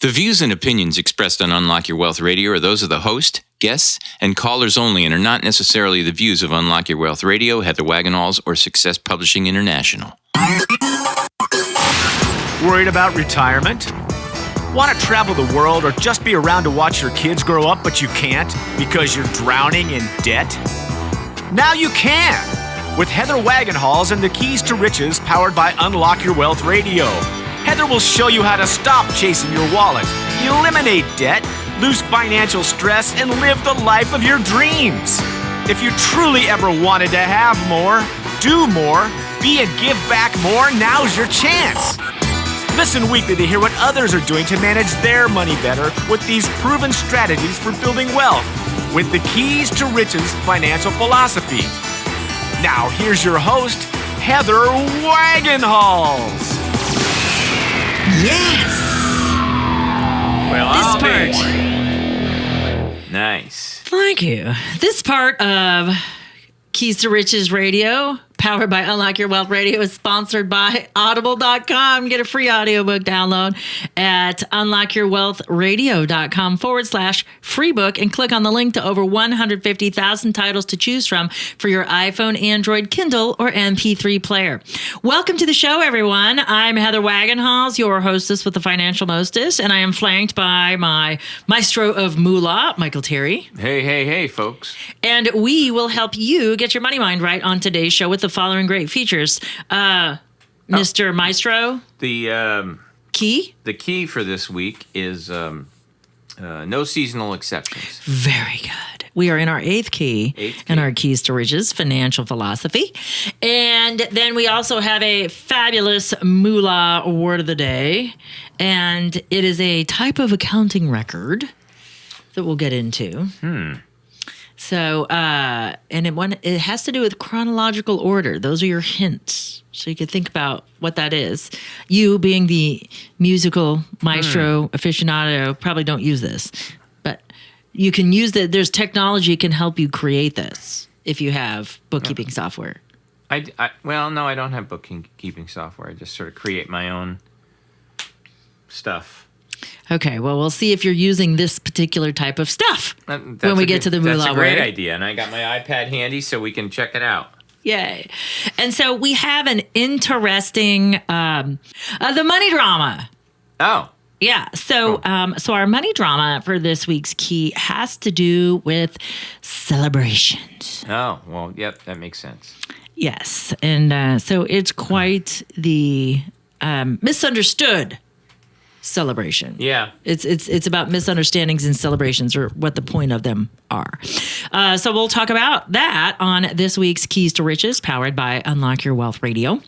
The views and opinions expressed on Unlock Your Wealth Radio are those of the host, guests, and callers only and are not necessarily the views of Unlock Your Wealth Radio, Heather Wagenhals, or Success Publishing International. Worried about retirement? Want to travel the world or just be around to watch your kids grow up, but you can't because you're drowning in debt? Now you can! With Heather Wagenhals and the Keys to Riches powered by Unlock Your Wealth Radio. Heather will show you how to stop chasing your wallet, eliminate debt, lose financial stress, and live the life of your dreams. If you truly ever wanted to have more, do more, be and give back more, now's your chance. Listen weekly to hear what others are doing to manage their money better with these proven strategies for building wealth with the Keys to Riches financial philosophy. Now, here's your host, Heather Wagenhals. Yes! Well, this part. Nice. Thank you. This part of Keys to Riches Radio, powered by Unlock Your Wealth Radio, is sponsored by Audible.com. Get a free audiobook download at unlockyourwealthradio.com/free book and click on the link to over 150,000 titles to choose from for your iPhone, Android, Kindle, or MP3 player. Welcome to the show, everyone. I'm Heather Wagenhals, your hostess with the Financial Mostess, and I am flanked by my maestro of moolah, Michael Terry. Hey, folks. And we will help you get your money mind right on today's show with the following great features. Mr. Maestro? The Key? The key for this week is no seasonal exceptions. Very good. We are in our eighth key in our Keys to Riches financial philosophy. And then we also have a fabulous moolah word of the day. And it is a type of accounting record that we'll get into. So, and it has to do with chronological order. Those are your hints. So you can think about what that is. You, being the musical maestro aficionado, probably don't use this. But you can use that. There's technology can help you create this if you have bookkeeping software. Well, no, I don't have bookkeeping software. I just sort of create my own stuff. Okay, well, we'll see if you're using this particular type of stuff when we get to the moolah word. That's a great idea, and I got my iPad handy so we can check it out. Yay. And so we have an interesting, the money drama. Oh. Yeah, so so our money drama for this week's key has to do with celebrations. Oh, well, yep, that makes sense. Yes, and so it's quite the misunderstood celebration. Yeah. It's about misunderstandings and celebrations, or what the point of them are. So we'll talk about that on this week's Keys to Riches, powered by Unlock Your Wealth Radio.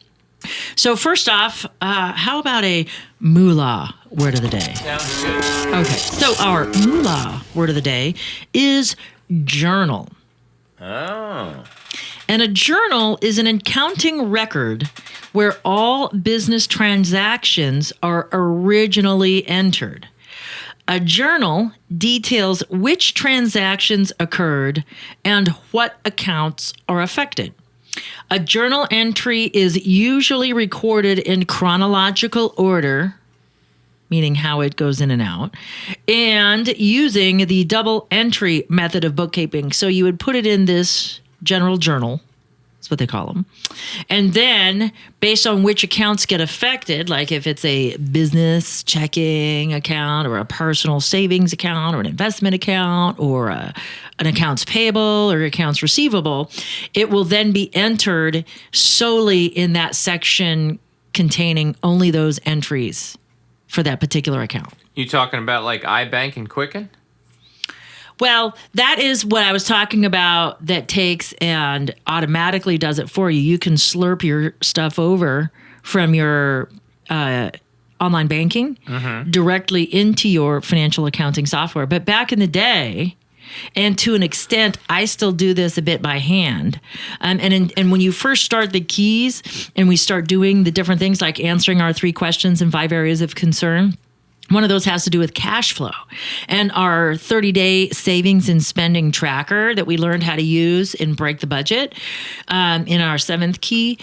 So first off, how about a moolah word of the day? Sounds good. Okay, so our moolah word of the day is journal. Oh. And a journal is an accounting record where all business transactions are originally entered. A journal details which transactions occurred and what accounts are affected. A journal entry is usually recorded in chronological order, meaning how it goes in and out, and using the double entry method of bookkeeping. So you would put it in this general journal. That's what they call them. And then based on which accounts get affected, like if it's a business checking account or a personal savings account or an investment account or an accounts payable or accounts receivable, it will then be entered solely in that section containing only those entries for that particular account. You talking about like iBank and Quicken? Well, that is what I was talking about that takes and automatically does it for you. You can slurp your stuff over from your online banking directly into your financial accounting software. But back in the day, and to an extent, I still do this a bit by hand. And when you first start the keys and we start doing the different things like answering our 3 questions and 5 areas of concern, one of those has to do with cash flow. And our 30-day savings and spending tracker that we learned how to use in Break the Budget in our 7th key,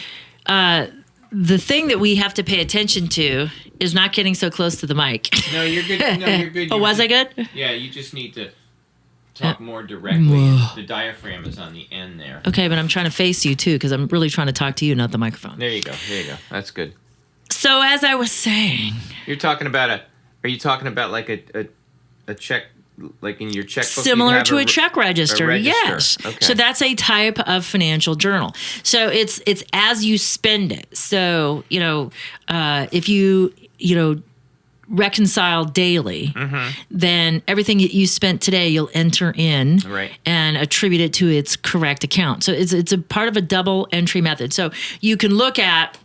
the thing that we have to pay attention to is not getting so close to the mic. No, you're good. No, you're good. Oh, was I good? Yeah, you just need to talk more directly. The diaphragm is on the end there. Okay, but I'm trying to face you too, because I'm really trying to talk to you, not the microphone. There you go. That's good. So as I was saying, You're talking about are you talking about like a check, like in your checkbook? similar to a check register, yes. Okay. So that's a type of financial journal. So it's as you spend it. So if you reconcile daily, then everything that you spent today you'll enter in and attribute it to its correct account. So it's a part of a double entry method. So you can look at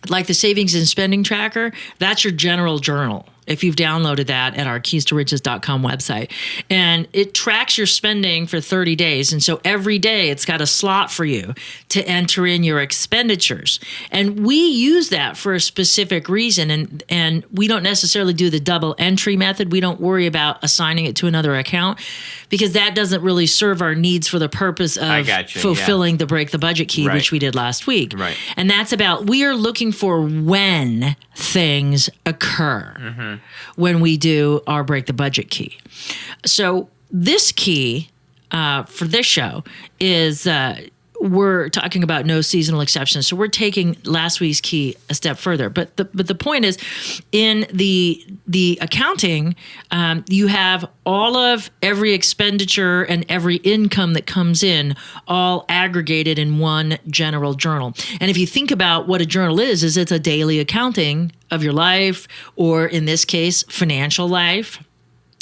like the savings and spending tracker. That's your general journal, if you've downloaded that at our keys-to-riches.com website. And it tracks your spending for 30 days. And so every day it's got a slot for you to enter in your expenditures. And we use that for a specific reason. And we don't necessarily do the double entry method. We don't worry about assigning it to another account because that doesn't really serve our needs for the purpose of fulfilling the break the budget key, which we did last week. Right. And that's about, we are looking for when things occur. When we do our break the budget key. So this key for this show is we're talking about no seasonal exceptions. So we're taking last week's key a step further. But the point is, in the accounting, you have all of every expenditure and every income that comes in all aggregated in one general journal. And if you think about what a journal is it's a daily accounting of your life, or in this case, financial life.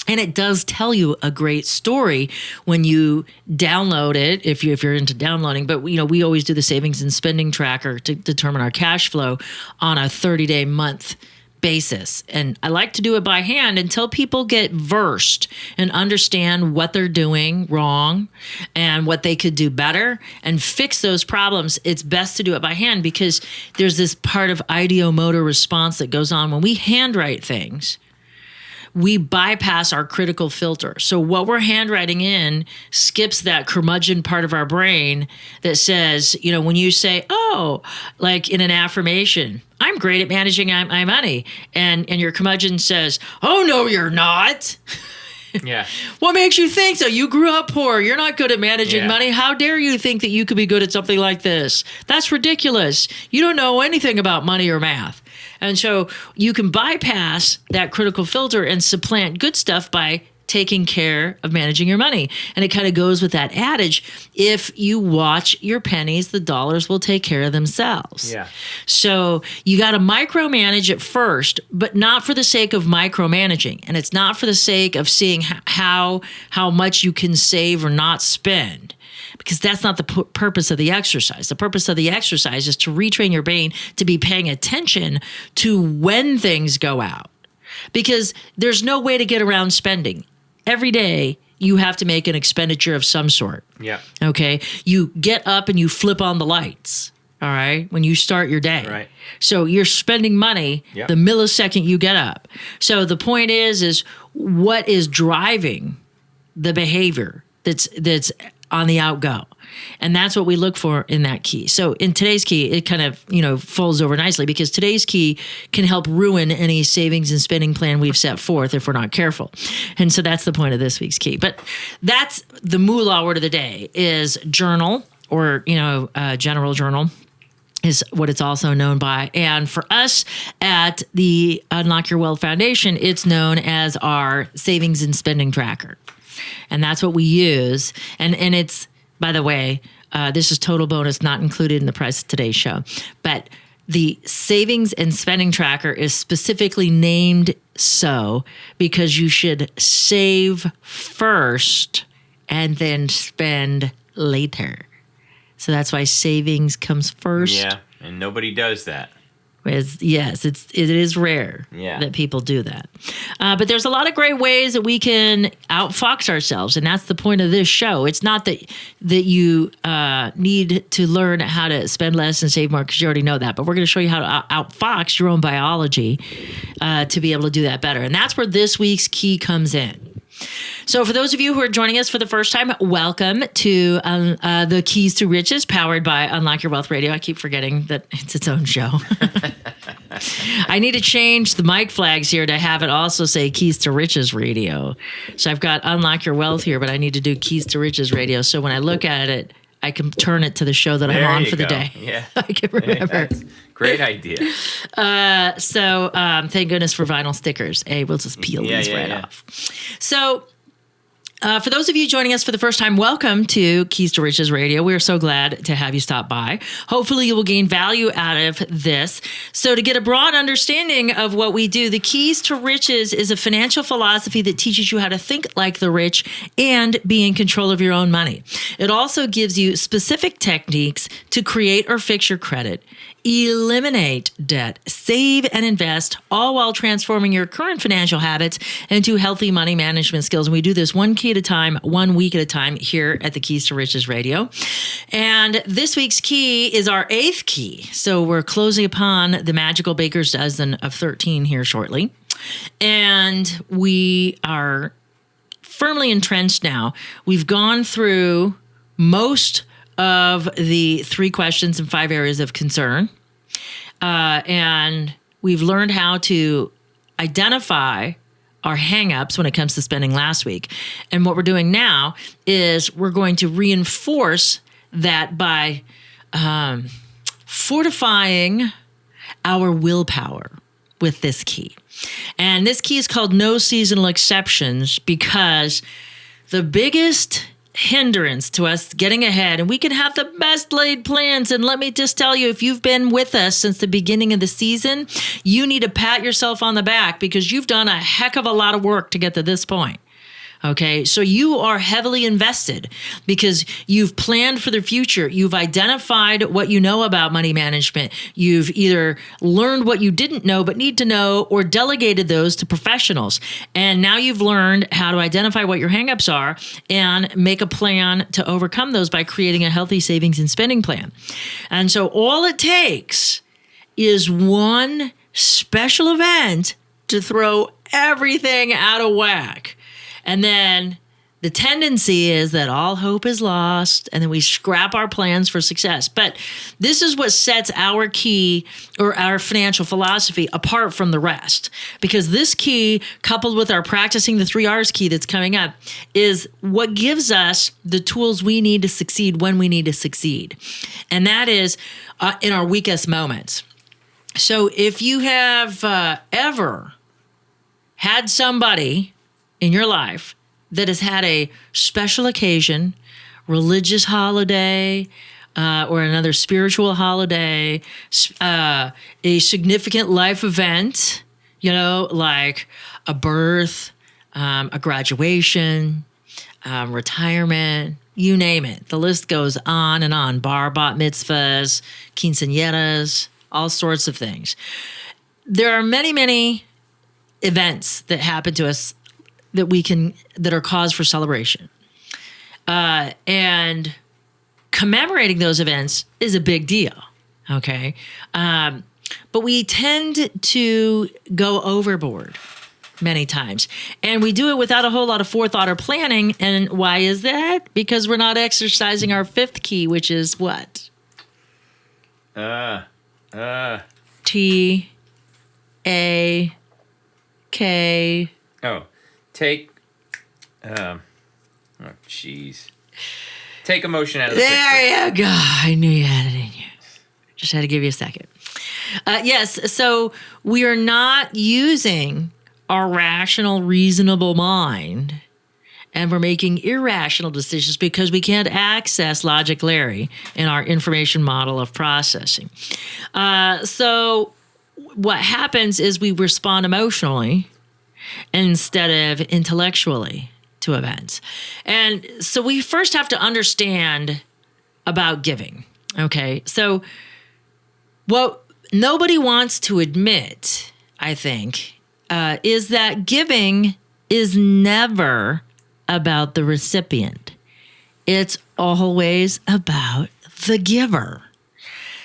And it does tell you a great story when you download it, if you're into downloading. But we always do the savings and spending tracker to determine our cash flow on a 30-day month basis. And I like to do it by hand until people get versed and understand what they're doing wrong and what they could do better and fix those problems. It's best to do it by hand because there's this part of ideomotor response that goes on when we handwrite things. We bypass our critical filter. So what we're handwriting in skips that curmudgeon part of our brain that says, when you say, like in an affirmation, I'm great at managing my money. And your curmudgeon says, oh, no, you're not. Yeah. What makes you think so? You grew up poor. You're not good at managing money. How dare you think that you could be good at something like this? That's ridiculous. You don't know anything about money or math. And so you can bypass that critical filter and supplant good stuff by taking care of managing your money. And it kind of goes with that adage, if you watch your pennies, the dollars will take care of themselves. Yeah. So you got to micromanage it first, but not for the sake of micromanaging. And it's not for the sake of seeing how much you can save or not spend. Because that's not the purpose of the exercise. The purpose of the exercise is to retrain your brain to be paying attention to when things go out. Because there's no way to get around spending. Every day, you have to make an expenditure of some sort. Yeah. Okay? You get up and you flip on the lights. All right? When you start your day. Right. So you're spending money the millisecond you get up. So the point is what is driving the behavior that's on the outgo. And that's what we look for in that key. So in today's key, it kind of, folds over nicely because today's key can help ruin any savings and spending plan we've set forth if we're not careful. And so that's the point of this week's key. But that's the moolah word of the day is journal or, general journal is what it's also known by. And for us at the Unlock Your Wealth Foundation, it's known as our savings and spending tracker. And that's what we use. And it's, by the way, this is total bonus, not included in the price of today's show. But the savings and spending tracker is specifically named so because you should save first and then spend later. So that's why savings comes first. Yeah, and nobody does that. Yes, it is rare that people do that. But there's a lot of great ways that we can outfox ourselves, and that's the point of this show. It's not that you need to learn how to spend less and save more because you already know that, but we're going to show you how to outfox your own biology to be able to do that better. And that's where this week's key comes in. So for those of you who are joining us for the first time, welcome to the Keys to Riches, powered by Unlock Your Wealth Radio. I keep forgetting that it's its own show. I need to change the mic flags here to have it also say Keys to Riches Radio. So I've got Unlock Your Wealth here, but I need to do Keys to Riches Radio. So when I look at it, I can turn it to the show that I'm on for the day. Yeah. I can remember. Great idea. So thank goodness for vinyl stickers. Hey, we'll just peel these off. So for those of you joining us for the first time, welcome to Keys to Riches Radio. We are so glad to have you stop by. Hopefully you will gain value out of this. So to get a broad understanding of what we do, the Keys to Riches is a financial philosophy that teaches you how to think like the rich and be in control of your own money. It also gives you specific techniques to create or fix your credit, eliminate debt, save and invest, all while transforming your current financial habits into healthy money management skills. And we do this one key at a time, 1 week at a time here at the Keys to Riches Radio. And this week's key is our 8th key. So we're closing upon the magical baker's dozen of 13 here shortly. And we are firmly entrenched now. We've gone through most of the 3 questions and 5 areas of concern. And we've learned how to identify our hangups when it comes to spending last week. And what we're doing now is we're going to reinforce that by fortifying our willpower with this key. And this key is called no seasonal exceptions because the biggest hindrance to us getting ahead, and we can have the best laid plans. And let me just tell you, if you've been with us since the beginning of the season, you need to pat yourself on the back because you've done a heck of a lot of work to get to this point. Okay, so you are heavily invested because you've planned for the future. You've identified what you know about money management. You've either learned what you didn't know but need to know or delegated those to professionals. And now you've learned how to identify what your hangups are and make a plan to overcome those by creating a healthy savings and spending plan. And so all it takes is one special event to throw everything out of whack. And then the tendency is that all hope is lost, and then we scrap our plans for success. But this is what sets our key or our financial philosophy apart from the rest. Because this key, coupled with our practicing the 3 R's key that's coming up, is what gives us the tools we need to succeed when we need to succeed. And that is in our weakest moments. So if you have ever had somebody in your life that has had a special occasion, religious holiday, or another spiritual holiday, a significant life event, like a birth, a graduation, retirement, you name it. The list goes on and on. Bar, bat mitzvahs, quinceañeras, all sorts of things. There are many, many events that happen to us that are cause for celebration. And commemorating those events is a big deal, okay? But we tend to go overboard many times. And we do it without a whole lot of forethought or planning. And why is that? Because we're not exercising our 5th key, which is what? T-A-K. Oh. Take emotion out of the picture. There you go. I knew you had it in you. Just had to give you a second. Yes, so we are not using our rational, reasonable mind, and we're making irrational decisions because we can't access Logic Larry in our information model of processing. So what happens is we respond emotionally instead of intellectually to events. And so we first have to understand about giving, okay? So what nobody wants to admit, I think, is that giving is never about the recipient. It's always about the giver.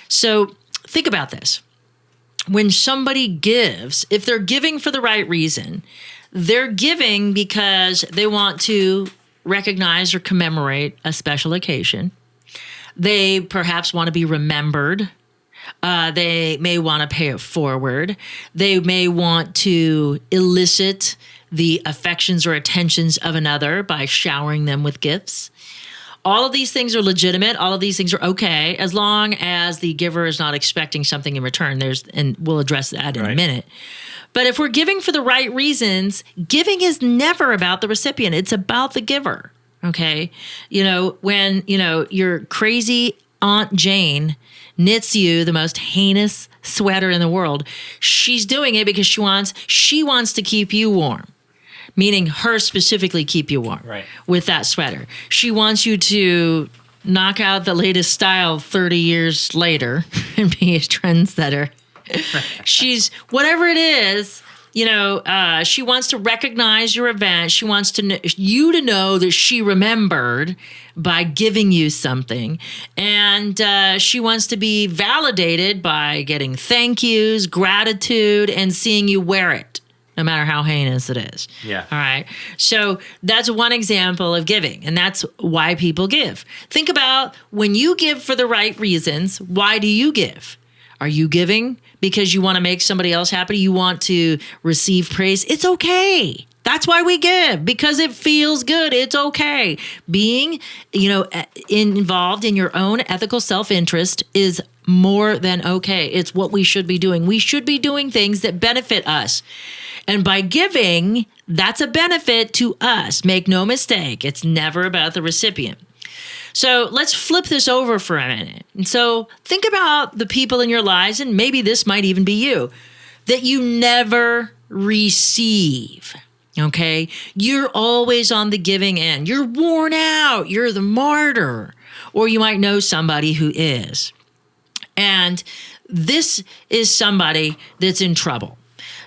So think about this. When somebody gives, if they're giving for the right reason, they're giving because they want to recognize or commemorate a special occasion. They perhaps want to be remembered. They may want to pay it forward. They may want to elicit the affections or attentions of another by showering them with gifts. All of these things are legitimate. All of these things are okay as long as the giver is not expecting something in return. And we'll address that in a minute. But if we're giving for the right reasons, giving is never about the recipient. It's about the giver. Okay. When, your crazy Aunt Jane knits you the most heinous sweater in the world, she's doing it because she wants to keep you warm. Meaning her specifically keep you warm with that sweater. She wants you to knock out the latest style 30 years later and be a trendsetter. She's, whatever it is, she wants to recognize your event. She wants you to know that she remembered by giving you something. And she wants to be validated by getting thank yous, gratitude, and seeing you wear it, no matter how heinous it is. Yeah. All right. So that's one example of giving, and that's why people give. Think about when you give for the right reasons, why do you give? Are you giving because you want to make somebody else happy? You want to receive praise? It's okay. That's why we give, because it feels good. It's okay. Being, involved in your own ethical self-interest is more than okay. It's what we should be doing. We should be doing things that benefit us. And by giving, that's a benefit to us. Make no mistake. It's never about the recipient. So let's flip this over for a minute. And so think about the people in your lives, and maybe this might even be you, that you never receive. Okay? You're always on the giving end. You're worn out. You're the martyr. Or you might know somebody who is. And this is somebody that's in trouble.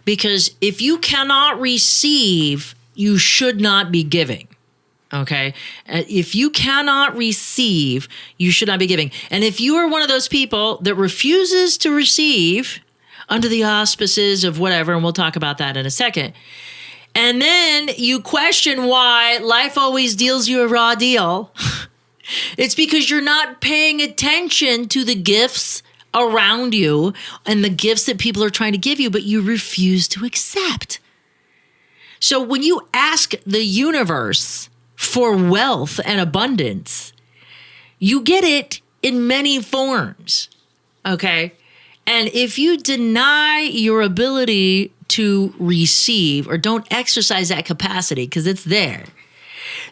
Because if you cannot receive, you should not be giving. Okay? If you cannot receive, you should not be giving. And if you are one of those people that refuses to receive under the auspices of whatever, and we'll talk about that in a second, and then you question why life always deals you a raw deal, it's because you're not paying attention to the gifts around you and the gifts that people are trying to give you, but you refuse to accept. So when you ask the universe for wealth and abundance, you get it in many forms, okay? And if you deny your ability to receive or don't exercise that capacity because it's there,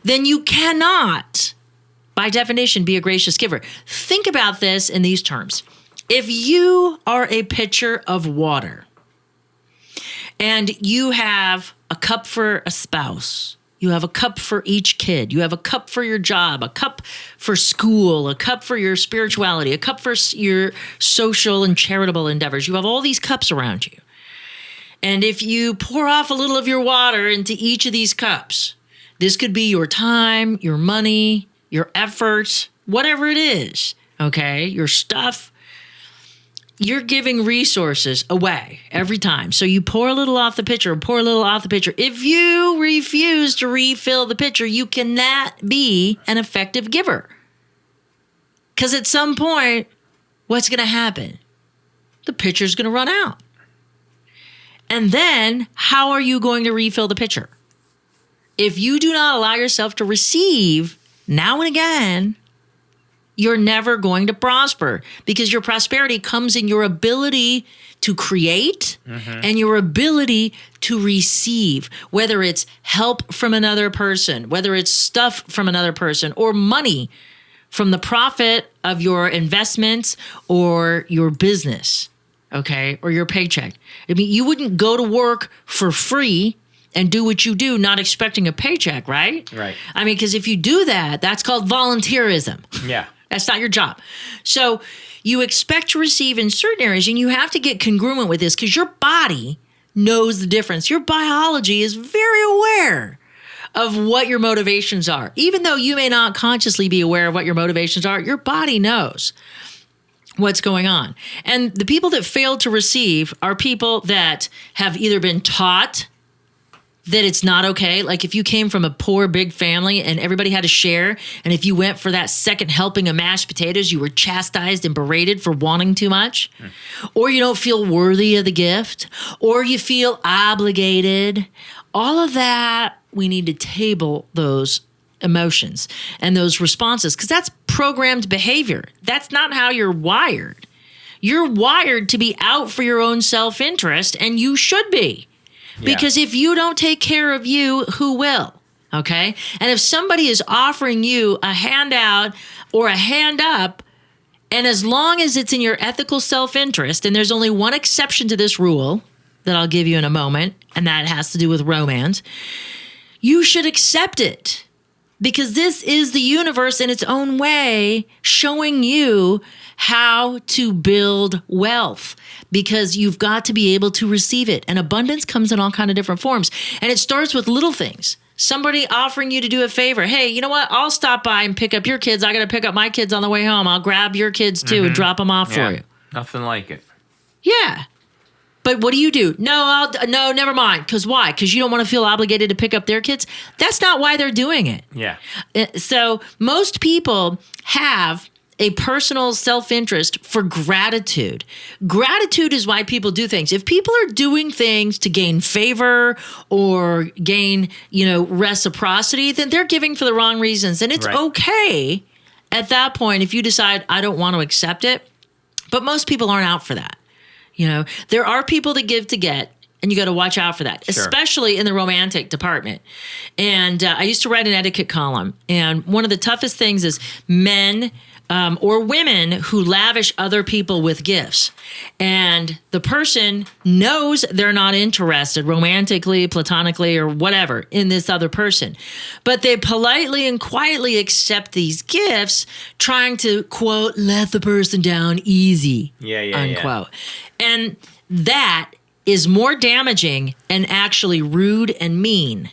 then you cannot, by definition, be a gracious giver. Think about this in these terms. If you are a pitcher of water and you have a cup for a spouse, you have a cup for each kid, you have a cup for your job, a cup for school, a cup for your spirituality, a cup for your social and charitable endeavors. You have all these cups around you. And if you pour off a little of your water into each of these cups, this could be your time, your money, your effort, whatever it is, okay, your stuff. You're giving resources away every time. So you pour a little off the pitcher, pour a little off the pitcher. If you refuse to refill the pitcher, you cannot be an effective giver. Because at some point, what's going to happen? The pitcher's going to run out. And then how are you going to refill the pitcher? If you do not allow yourself to receive now and again, you're never going to prosper, because your prosperity comes in your ability to create and your ability to receive, whether it's help from another person, whether it's stuff from another person, or money from the profit of your investments or your business, okay, or your paycheck. I mean, you wouldn't go to work for free and do what you do not expecting a paycheck, right? Right. I mean, because if you do that, that's called volunteerism. Yeah. That's not your job. So you expect to receive in certain areas, and you have to get congruent with this because your body knows the difference. Your biology is very aware of what your motivations are. Even though you may not consciously be aware of what your motivations are, your body knows what's going on. And the people that fail to receive are people that have either been taught that it's not okay. Like if you came from a poor, big family and everybody had to share, and if you went for that second helping of mashed potatoes, you were chastised and berated for wanting too much, or you don't feel worthy of the gift, or you feel obligated, all of that, we need to table those emotions and those responses, because that's programmed behavior. That's not how you're wired. You're wired to be out for your own self-interest, and you should be. Because if you don't take care of you, who will? Okay? And if somebody is offering you a handout or a hand up, and as long as it's in your ethical self-interest, and there's only one exception to this rule that I'll give you in a moment, and that has to do with romance, you should accept it. Because this is the universe in its own way showing you how to build wealth, because you've got to be able to receive it. And abundance comes in all kinds of different forms. And it starts with little things. Somebody offering you to do a favor. Hey, you know what? I'll stop by and pick up your kids. I got to pick up my kids on the way home. I'll grab your kids too and drop them off for you. Nothing like it. Yeah. But what do? No, never mind. Because why? Because you don't want to feel obligated to pick up their kids? That's not why they're doing it. Yeah. So most people have a personal self-interest for gratitude. Gratitude is why people do things. If people are doing things to gain favor or gain, reciprocity, then they're giving for the wrong reasons. And it's okay at that point if you decide, I don't want to accept it. But most people aren't out for that. There are people that give to get, and you got to watch out for that, especially in the romantic department. And I used to write an etiquette column. And one of the toughest things is men or women who lavish other people with gifts. And the person knows they're not interested romantically, platonically, or whatever in this other person. But they politely and quietly accept these gifts, trying to, quote, let the person down easy, unquote. And that is more damaging and actually rude and mean.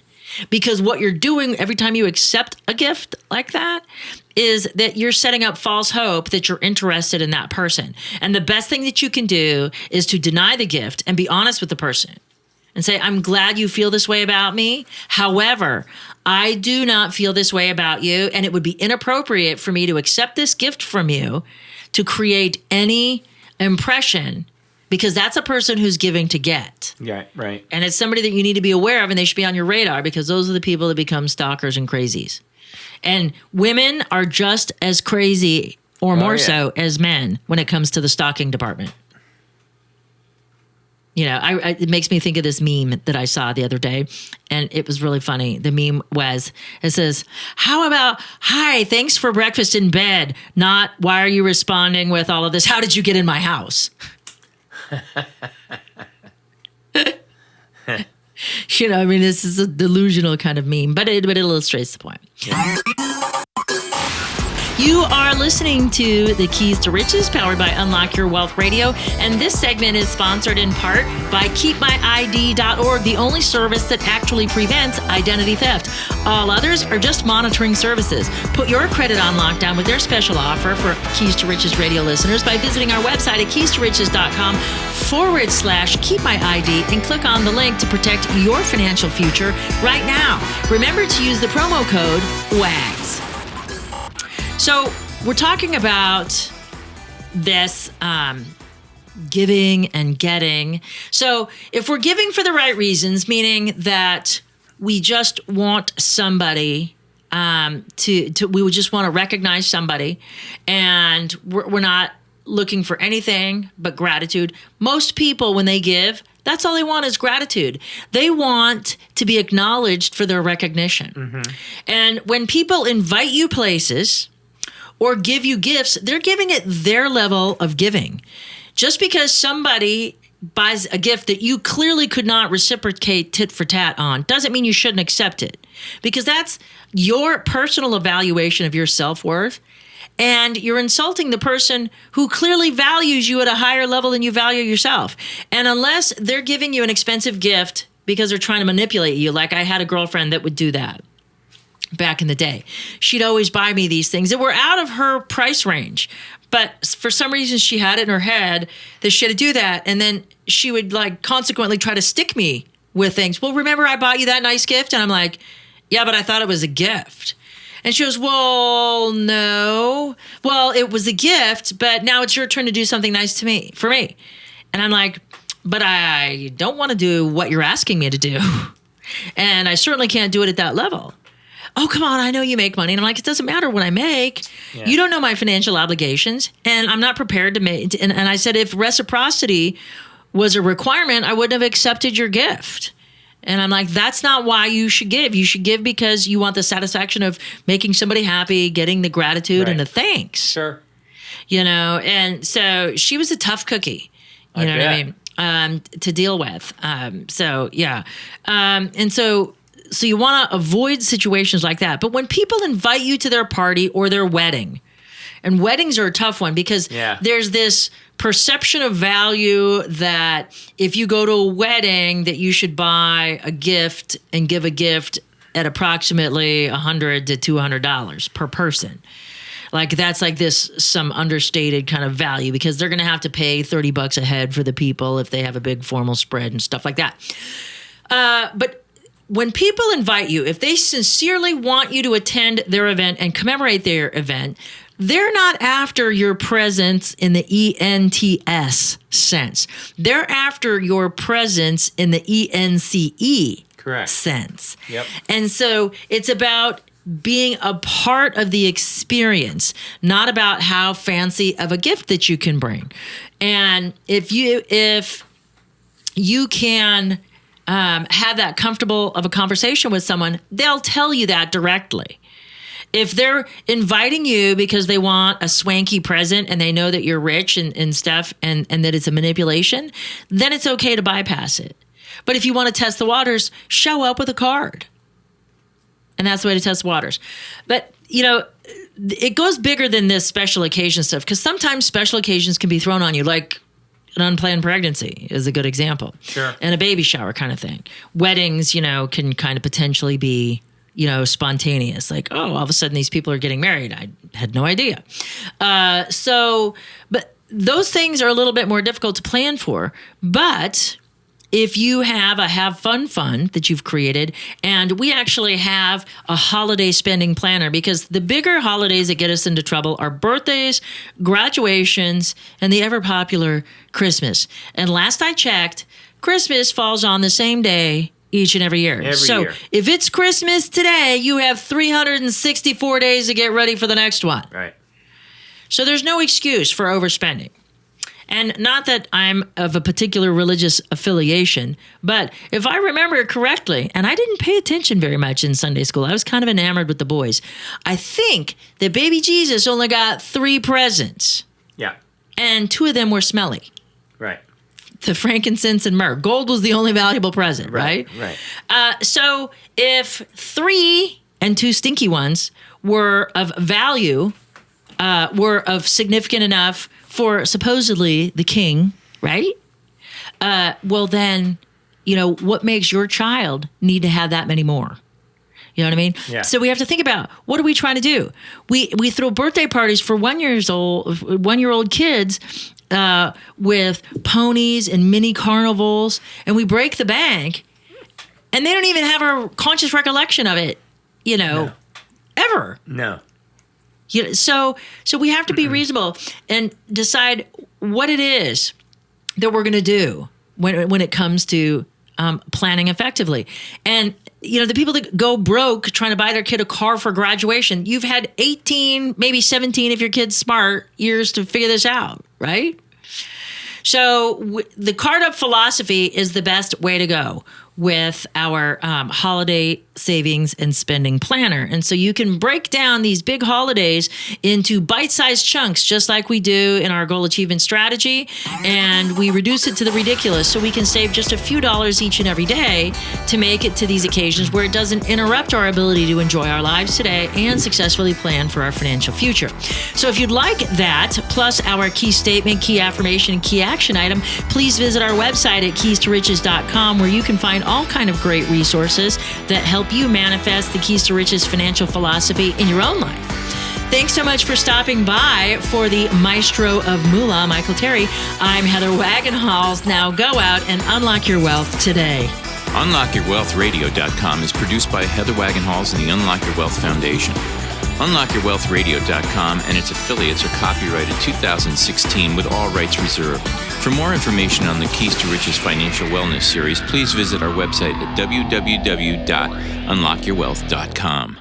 Because what you're doing every time you accept a gift like that is that you're setting up false hope that you're interested in that person. And the best thing that you can do is to deny the gift and be honest with the person and say, I'm glad you feel this way about me. However, I do not feel this way about you, and it would be inappropriate for me to accept this gift from you to create any impression, because that's a person who's giving to get. Yeah, right. And it's somebody that you need to be aware of, and they should be on your radar, because those are the people that become stalkers and crazies. And women are just as crazy or more so as men when it comes to the stalking department. It makes me think of this meme that I saw the other day, and it was really funny. The meme it says, how about, hi, thanks for breakfast in bed, not why are you responding with all of this? How did you get in my house? This is a delusional kind of meme, but it illustrates the point. Yeah. You are listening to The Keys to Riches, powered by Unlock Your Wealth Radio. And this segment is sponsored in part by KeepMyID.org, the only service that actually prevents identity theft. All others are just monitoring services. Put your credit on lockdown with their special offer for Keys to Riches radio listeners by visiting our website at keystoriches.com/keepmyid and click on the link to protect your financial future right now. Remember to use the promo code WAGS. So we're talking about this giving and getting. So if we're giving for the right reasons, meaning that we just want somebody we would just want to recognize somebody, and we're not looking for anything but gratitude. Most people, when they give, that's all they want is gratitude. They want to be acknowledged for their recognition. Mm-hmm. And when people invite you places or give you gifts, they're giving it their level of giving. Just because somebody buys a gift that you clearly could not reciprocate tit for tat on doesn't mean you shouldn't accept it, because that's your personal evaluation of your self-worth. And you're insulting the person who clearly values you at a higher level than you value yourself. And unless they're giving you an expensive gift because they're trying to manipulate you, like I had a girlfriend that would do that back in the day. She'd always buy me these things that were out of her price range. But for some reason, she had it in her head that she had to do that. And then she would consequently try to stick me with things. Well, remember I bought you that nice gift? And I'm like, yeah, but I thought it was a gift. And she goes, well, no. Well, it was a gift, but now it's your turn to do something nice for me. And I'm like, but I don't want to do what you're asking me to do. And I certainly can't do it at that level. Oh, come on, I know you make money. And I'm like, it doesn't matter what I make. Yeah. You don't know my financial obligations. And I'm not prepared to make. And I said, if reciprocity was a requirement, I wouldn't have accepted your gift. And I'm like, that's not why you should give. You should give because you want the satisfaction of making somebody happy, getting the gratitude and the thanks. Sure. And so she was a tough cookie. You know what I mean? To deal with. And so you want to avoid situations like that. But when people invite you to their party or their wedding, and weddings are a tough one because there's this perception of value that if you go to a wedding that you should buy a gift and give a gift at approximately $100 to $200 per person. Like that's like this some understated kind of value because they're going to have to pay $30 a head for the people if they have a big formal spread and stuff like that. But when people invite you, if they sincerely want you to attend their event and commemorate their event, they're not after your presence in the ENTS sense. They're after your presence in the ENCE sense. Yep. And so it's about being a part of the experience, not about how fancy of a gift that you can bring. And if you can have that comfortable of a conversation with someone, they'll tell you that directly. If they're inviting you because they want a swanky present and they know that you're rich and stuff and that it's a manipulation, then it's okay to bypass it. But if you want to test the waters, show up with a card. And that's the way to test waters. But, it goes bigger than this special occasion stuff because sometimes special occasions can be thrown on you, like an unplanned pregnancy is a good example. Sure. And a baby shower kind of thing. Weddings, can kind of potentially be, spontaneous. Like, oh, all of a sudden these people are getting married. I had no idea. But those things are a little bit more difficult to plan for. But if you have a have fun fund that you've created, and we actually have a holiday spending planner because the bigger holidays that get us into trouble are birthdays, graduations, and the ever popular Christmas. And last I checked, Christmas falls on the same day each and every year. If it's Christmas today, you have 364 days to get ready for the next one. Right. So there's no excuse for overspending. And not that I'm of a particular religious affiliation, but if I remember correctly, and I didn't pay attention very much in Sunday school, I was kind of enamored with the boys. I think that baby Jesus only got 3 presents. Yeah. And 2 of them were smelly. Right. The frankincense and myrrh. Gold was the only valuable present, right? Right. So if 3 and 2 stinky ones were of value, were of significant enough for supposedly the king, right? Well, then, what makes your child need to have that many more? You know what I mean? Yeah. So we have to think about, what are we trying to do? We throw birthday parties for 1-year-old kids with ponies and mini carnivals, and we break the bank, and they don't even have a conscious recollection of it, ever. No. So we have to be reasonable and decide what it is that we're going to do when it comes to planning effectively. And, the people that go broke trying to buy their kid a car for graduation, you've had 18, maybe 17 if your kid's smart, years to figure this out, right? So the card up philosophy is the best way to go with our holiday savings and spending planner. And so you can break down these big holidays into bite-sized chunks, just like we do in our goal achievement strategy. And we reduce it to the ridiculous so we can save just a few dollars each and every day to make it to these occasions where it doesn't interrupt our ability to enjoy our lives today and successfully plan for our financial future. So if you'd like that, plus our key statement, key affirmation, and key action item, please visit our website at keys2riches.com, where you can find all kind of great resources that help you manifest the Keys to Riches financial philosophy in your own life. Thanks so much for stopping by for the Maestro of Moolah, Michael Terry. I'm Heather Wagenhals. Now go out and unlock your wealth today. UnlockYourWealthRadio.com is produced by Heather Wagenhals and the Unlock Your Wealth Foundation. UnlockYourWealthRadio.com and its affiliates are copyrighted 2016 with all rights reserved. For more information on the Keys to Riches Financial Wellness series, please visit our website at www.unlockyourwealth.com.